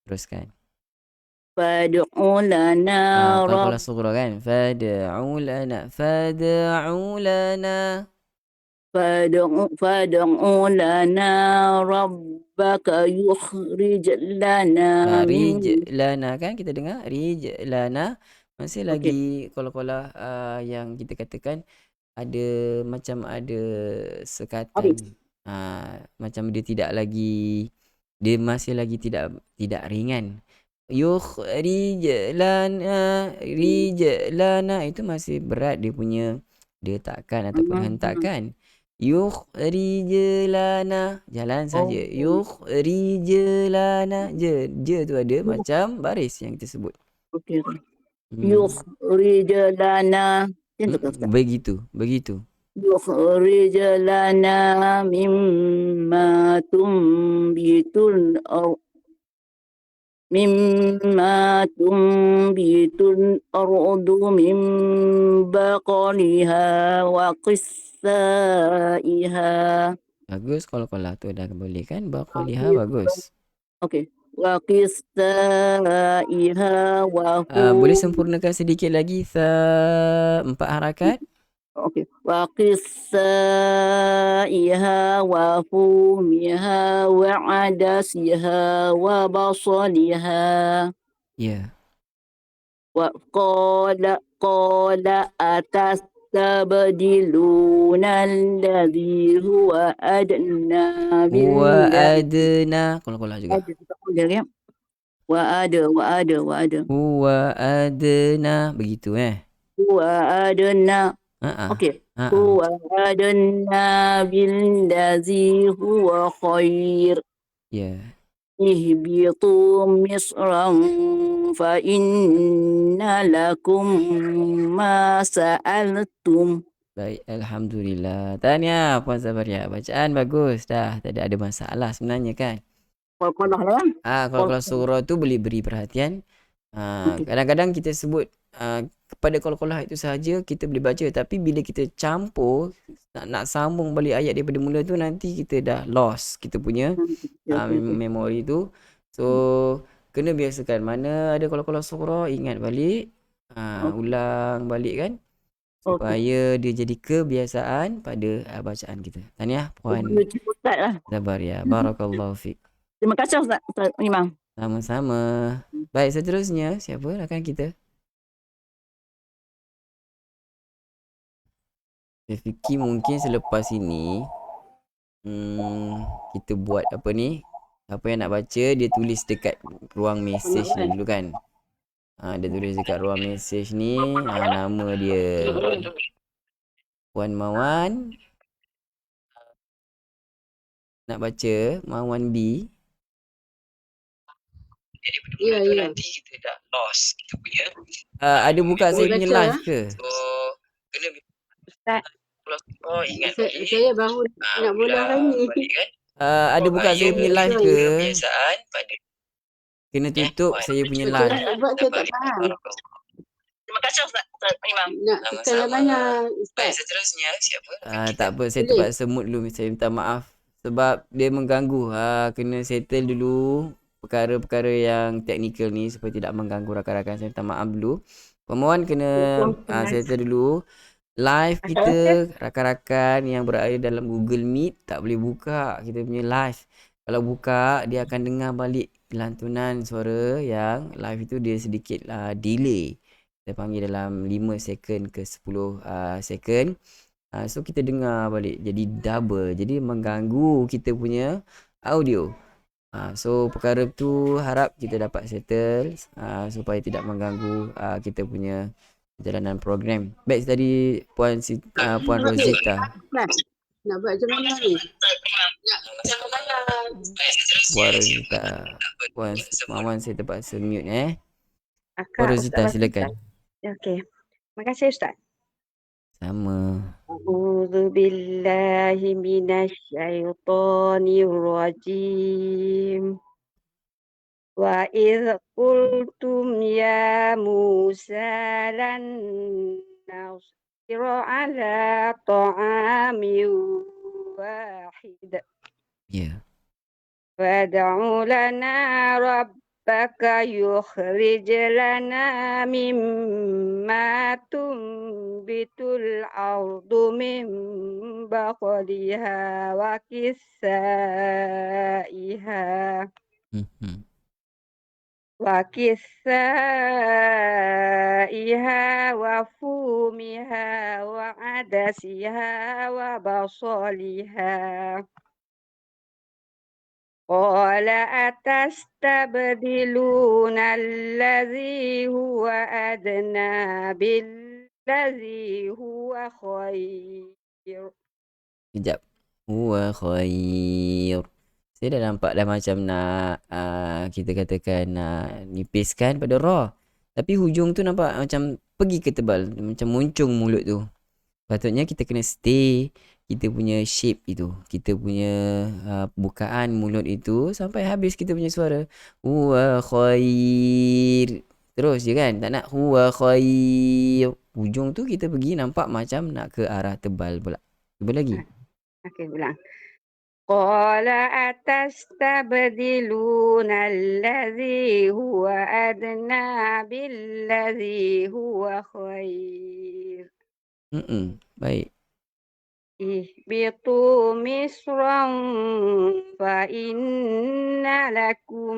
Teruskan. Fad'u lana Qalqalah sughra kan. Fad'u lana. Fad'u lana rabbaka yukhrij lana lana kan kita dengar rij lana masih lagi qalqalah yang kita katakan ada macam ada sekatan. Macam dia tidak lagi, dia masih lagi tidak ringan. Yukhrij lana itu masih berat dia punya letakkan ataupun hentakan. Yukhrij lana, jalan saja. Yukhrij lana, je tu ada macam baris yang kita sebut. Okey. Yukhrij lana. Begitu. Yukhrij lana mimma tumbitul ardu min baqliha wa qissaiha. Bagus, qalqalah tu dah boleh kan? Baqliha bagus. Okey. Wa qissaiha wa boleh sempurnakan sedikit lagi 4 harakat? Okay. وقثائها وفومها وعدسها وبصلها Ya. قال أتستبدلون الذي هو أدنى Wa بالذي adna. Kolah-kolah juga. وأد Huwa adna. Begitu هو أدنى Ha-ha. Okay. Ha-ha. هو أدنى بالذي هو خير Ya. اهبطوا مصرا فإن لكم ما سألتم. Baik, alhamdulillah. Tahniah Puan Sabaria. Bacaan bagus dah. Tak ada masalah sebenarnya kan. Qalqalah lah kan? Kalau surah tu boleh beri perhatian. Okey. Kadang-kadang kita sebut kepada qalqalah itu sahaja kita boleh baca, tapi bila kita campur nak sambung balik ayat daripada mula tu, nanti kita dah lost kita punya memori tu. So kena biasakan mana ada qalqalah surah, ingat balik, ulang balik kan, supaya dia jadi kebiasaan pada bacaan kita. Tahniah Puan Sabaria. Barakallahu fiik. Terima kasih Ustaz Imam. Sama-sama. Baik, seterusnya siapa rakan kita? Saya fikir mungkin selepas ini kita buat apa ni? Apa yang nak baca dia tulis dekat ruang mesej ni dulu kan. Dia tulis dekat ruang mesej ni, nama dia Puan Mawan. Nak baca Mawan B. Ya, ya. Nanti kita dah lost kita punya. Ada buka saya punya baca, live ke? So kena Ustaz, ingat saya baru nak mula hari ni. balik kan. Ada buka saya punya live ke? Kebiasaan pada Kena tutup saya punya Saya live. nak buat, saya tak faham. Terima kasih Ustaz Imam. Nak tekan yang mana, Baik, Ustaz? seterusnya siapa? Tak apa, saya terpaksa mute dulu. Saya minta maaf sebab dia mengganggu. Kena settle dulu perkara-perkara yang teknikal ni supaya tidak mengganggu rakan-rakan. Saya minta maaf dulu. Pemohon kena settle dulu. Live kita, rakan-rakan yang berada dalam Google Meet tak boleh buka kita punya live. Kalau buka, dia akan dengar balik lantunan suara yang live itu dia sedikit delay. Kita panggil dalam 5 second ke 10 second. So kita dengar balik jadi double, jadi mengganggu kita punya audio. So perkara tu harap kita dapat settle supaya tidak mengganggu kita punya perjalanan program. Baik, tadi Puan Rosita. Nak buat macam mana ni? Puan Rosita. Puan Mawan saya terpaksa mute Puan Rosita silakan. Okey. Terima kasih Ustaz. Sama. A'udzu billahi minasyaitonir rajim. Wa idh qultum ya Musa lan nasbira ala ta'amin wahid. Ya. Fad'u lana rabbaka yukhrij lana mimma tunbitul ardu min baqliha wa kisaiha. وكسائها وفومها وعدسها وبصلها قال أتستبدلون الذي هو أدنى بالذي هو خير. Sekejap. Huwa khair. Saya dah nampak dah macam nak kita katakan nipiskan pada ra. Tapi hujung tu nampak macam pergi ke tebal, macam muncung mulut tu. Patutnya kita kena stay kita punya shape itu, kita punya bukaan mulut itu sampai habis kita punya suara. Huwa khair. Terus je kan, tak nak huwa khair. Hujung tu kita pergi nampak macam nak ke arah tebal pula. Cuba lagi. Okey, ulang. Qala atastabdiluna alladhi huwa adna billadhi huwa khair. Baik. ihbitu misran fa inna lakum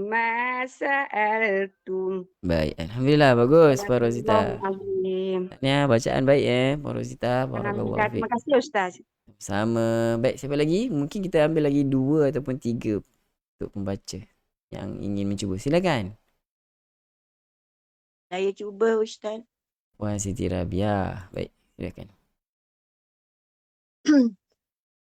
ma sa'altum. Baik. Alhamdulillah bagus Pak Sadaqallahu Rosita. azim. Tahniah bacaan baik Pak Rosita. Barakallahu Terima fiik. kasih Ustaz. Sama. Baik, siapa lagi? Mungkin kita ambil lagi 2 ataupun 3 untuk pembaca yang ingin mencuba. Silakan. Saya cuba Ustaz. Puan Siti Rabiah. Baik, silakan.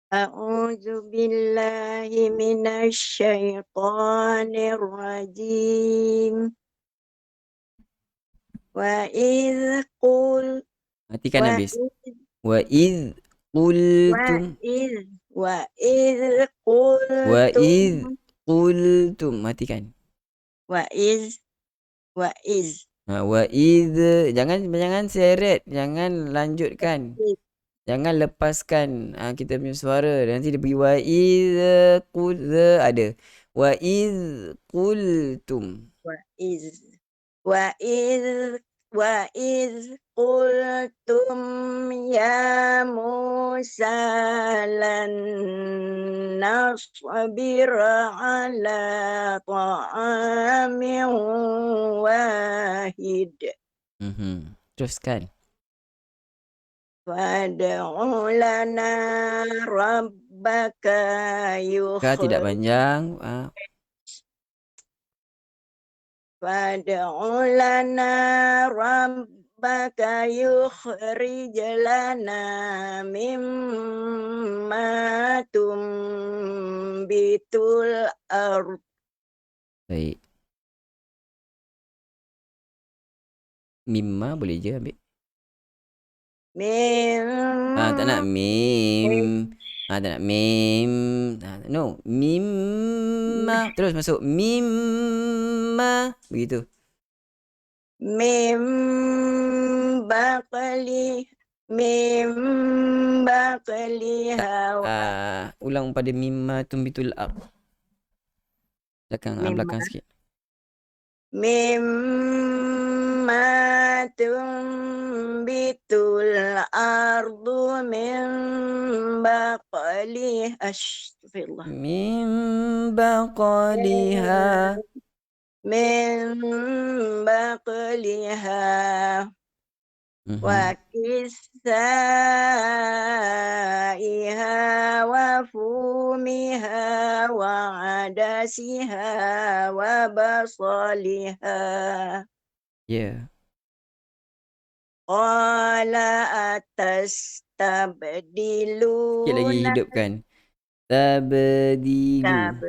A'udzu billahi minasyaitonir rajim. Wa idz qul Matikan wa habis. idz Wa idz qultum. wa idz Wa idz qultum qultum. Matikan. wa idz Wa idz. Jangan seret. Jangan lanjutkan. Jangan lepaskan kita punya suara. Nanti dia pergi wa idz qul ada. Wa idz qultum. wa idz qultum ya Musa lan nasbira ala ta'amin wahid. Teruskan. Fad'u lana rabbaka Tidak panjang. Fad'u lana rabbaka yukhrij lana mimma tumbitul ard. Baik. Mimma boleh je ambil. Tak nak mim. Tak nak mim. No. Mimma. Terus masuk. Mimma. Begitu. Mim baqliha. Ulang pada mimma tumbitul ard. Belakang sikit. Mimma tumbitul ardu min baqliha. Astagfirullah. Min baqliha. Wa kisaiha wa fumiha wa adasiha wa basaliha. Ya. Qala atastabdiluna. Sikit lagi hidupkan. Tabdilu.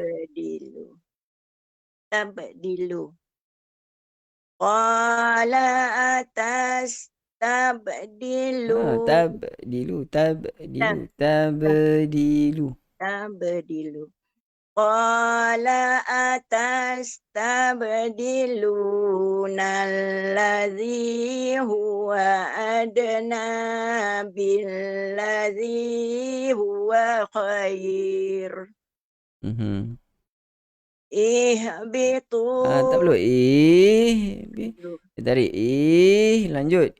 Qala atastabdiluna. Tabdilu. Qala atastabdiluna alladhi huwa adna billadhi huwa khair. Ihbitu. Tak perlu. Tarik. Lanjut.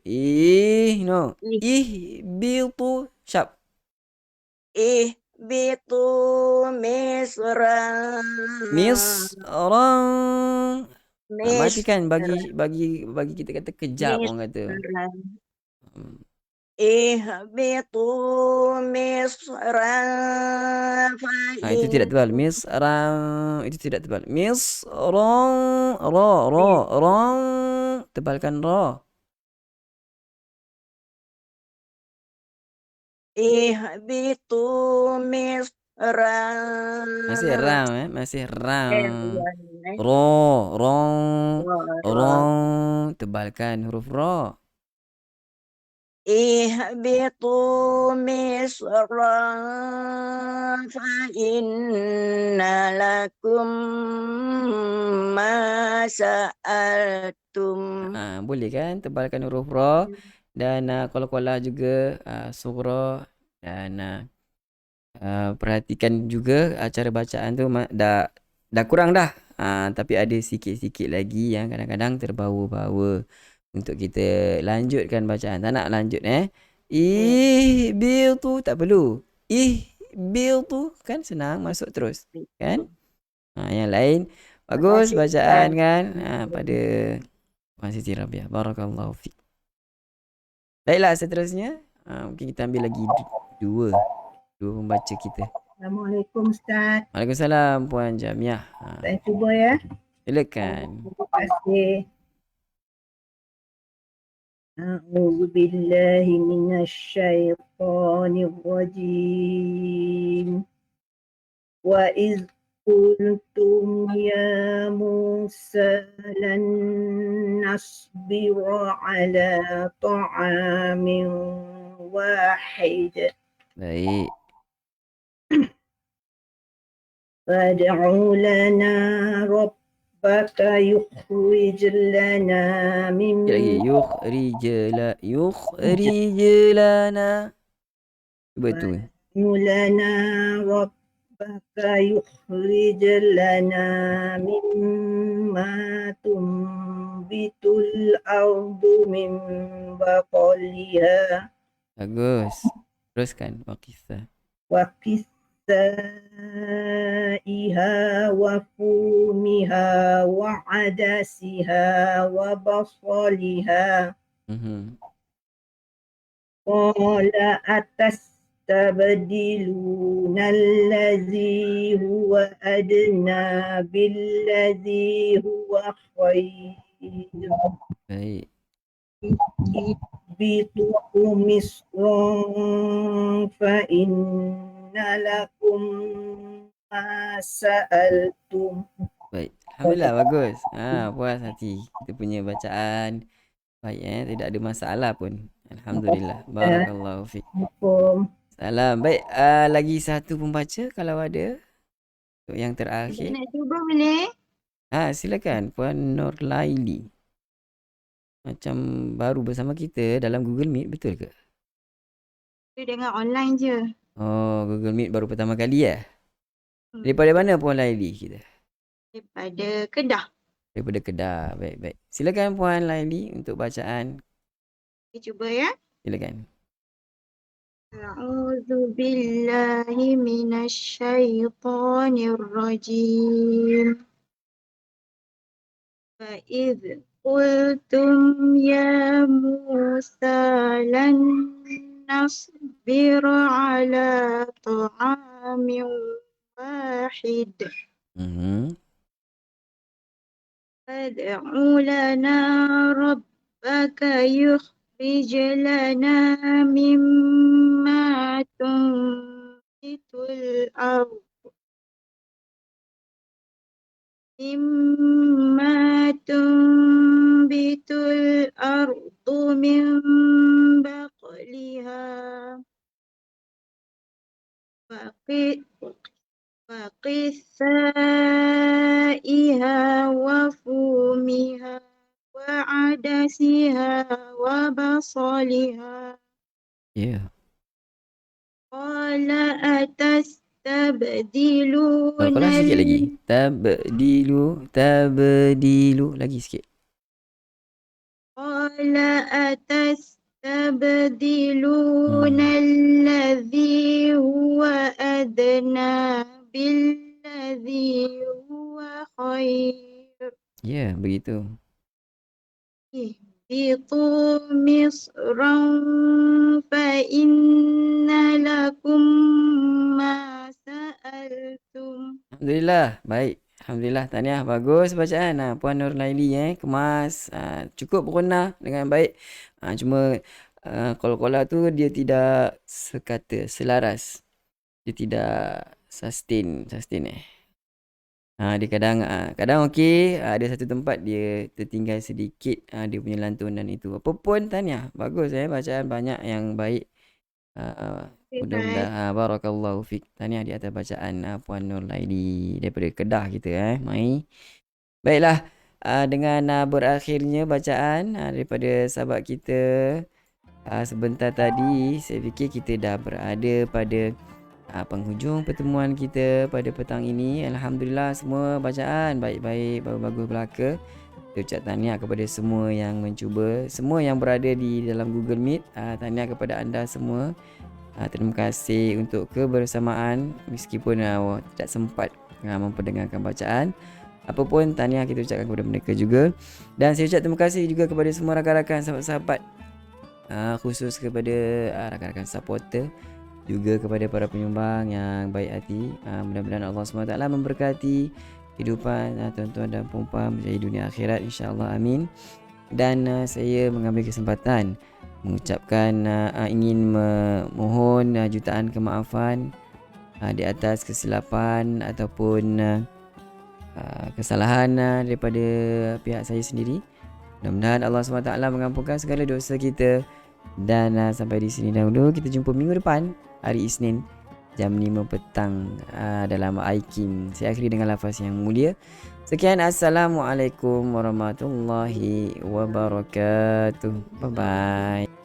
No. Ihbitu. Sharp. Ihbitu misran. Matikan bagi kita kata kejap orang kata. Ihbitu misran. Itu tidak tebal. Misran. Itu tidak tebal. Misran. Ra. Tebalkan ra. Ihbitu misran. Masih ram. Ra. Tebalkan huruf ra. Ihbitu misran fa inna lakum ma sa'altum. Boleh kan tebalkan huruf ra dan qala juga sughra dan perhatikan juga cara bacaan tu dah kurang dah. Tapi ada sikit-sikit lagi yang kadang-kadang terbawa-bawa untuk kita lanjutkan bacaan. Tak nak lanjut Ihbitu tak perlu. Ihbitu kan senang masuk terus. Kan? Yang lain bagus Terima kasih, bacaan Ustaz. kan? Pada Puan Siti Rabiah. Barakallahu fiik. Baiklah seterusnya. Mungkin kita ambil lagi dua pembaca kita. Assalamualaikum Ustaz. Waalaikumsalam Puan Jamiah. Saya cuba ya. Silakan. Terima kasih. أعوذ بالله من الشيطان الرجيم وإذ قلتم يا موسى لن نصبر على طعام واحد Baik. فادع لنا ربك يخرج لنا Sekali lagi. Yukhrij lana. Cuba tu. لنا ربك يخرج لنا مما تنبت الأرض من بقلها Bagus. Teruskan. Waqifah. وكسائها وفومها وعدسها وبصلها قال أتستبدلون الذي هو أدنى بالذي هو خير Baik. اهبطوا مصرا فإن لكم ما سألتم. Baik. Alhamdulillah bagus. Puas hati. Kita punya bacaan baik tidak ada masalah pun. Alhamdulillah. Barakallahu fiik. Salam. Baik, lagi satu pembaca kalau ada. Untuk yang terakhir. Nak cuba boleh? Silakan Puan Nurlaili. Macam baru bersama kita dalam Google Meet, betul ke? Dia dengar online je. Oh, Google Meet baru pertama kali ya? Daripada mana Puan Laili kita? Daripada Kedah. Daripada Kedah. Baik. Silakan Puan Laili untuk bacaan. Kita cuba ya. Silakan. A'udzu billahi minasyaitonir rajim. Fa'idh qultum ya Musa lan nasbir ala ta'amin wahid. Fad'u lana rabbaka yukhrij lana mimma tunbitul ardh min baqliha وقثائها وفومها وعدسها وبصلها. قال أتستبدلون Kalau sikit lagi. Tabdilu. Lagi sikit. قال أتستبدلون الذي هو أدنى بالذي هو خير. Ya, begitu. اهبطوا مصرا فإن لكم ما سألتم. Alhamdulillah. Baik. Alhamdulillah. Tahniah. Bagus bacaan. Puan Nurlaili kemas. Cukup berguna dengan baik. Cuma qala tu dia tidak selaras. Dia tidak sustain. Dia kadang okey, ada satu tempat dia tertinggal sedikit dia punya lantunan itu. Apa pun tahniah. Bagus bacaan banyak yang baik. Mudah-mudahan barakallahu fiik. Tahniah di atas bacaan Puan Nurlaili daripada Kedah kita mai. Baiklah, dengan berakhirnya bacaan daripada sahabat kita sebentar tadi, saya fikir kita dah berada pada penghujung pertemuan kita pada petang ini. Alhamdulillah semua bacaan baik-baik, bagus-bagus belaka. Kita ucap tahniah kepada semua yang mencuba, semua yang berada di dalam Google Meet. Tahniah kepada anda semua. Terima kasih untuk kebersamaan meskipun tidak sempat memperdengarkan bacaan. Apapun tahniah kita ucapkan kepada mereka juga. Dan saya ucap terima kasih juga kepada semua rakan-rakan, sahabat-sahabat, khusus kepada rakan-rakan supporter, juga kepada para penyumbang yang baik hati. Mudah-mudahan Allah SWT memberkati kehidupan tuan-tuan dan puan-puan menjadi dunia akhirat, insya-Allah, amin. Dan saya mengambil kesempatan mengucapkan ingin memohon jutaan kemaafan di atas kesilapan ataupun kesalahan daripada pihak saya sendiri. Mudah-mudahan Allah SWT mengampunkan segala dosa kita. Dan sampai di sini dahulu. Kita jumpa minggu depan hari Isnin jam 5 petang dalam iKim. Saya akhiri dengan lafaz yang mulia. Sekian, Assalamualaikum warahmatullahi wabarakatuh. Bye bye.